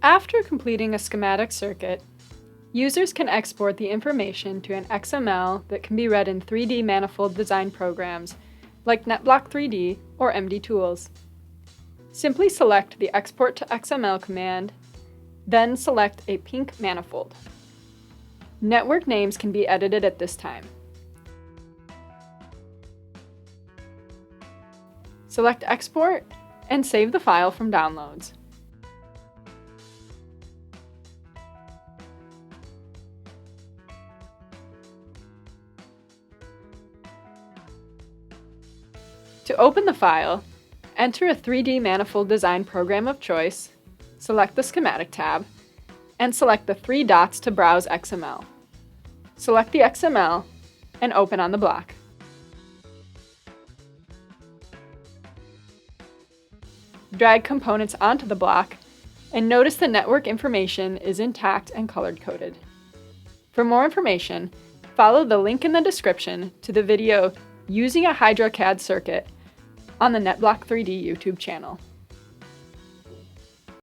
After completing a schematic circuit, users can export the information to an XML that can be read in 3D manifold design programs like NetBlock 3D or MDTools. Simply select the Export to XML command, then select a pink manifold. Network names can be edited at this time. Select Export and save the file from downloads. To open the file, enter a 3D manifold design program of choice, select the Schematic tab, and select the three dots to browse XML. Select the XML and open on the block. Drag components onto the block and notice the network information is intact and color-coded. For more information, follow the link in the description to the video Using a HydroCAD Circuit on the NetBlock 3D YouTube channel.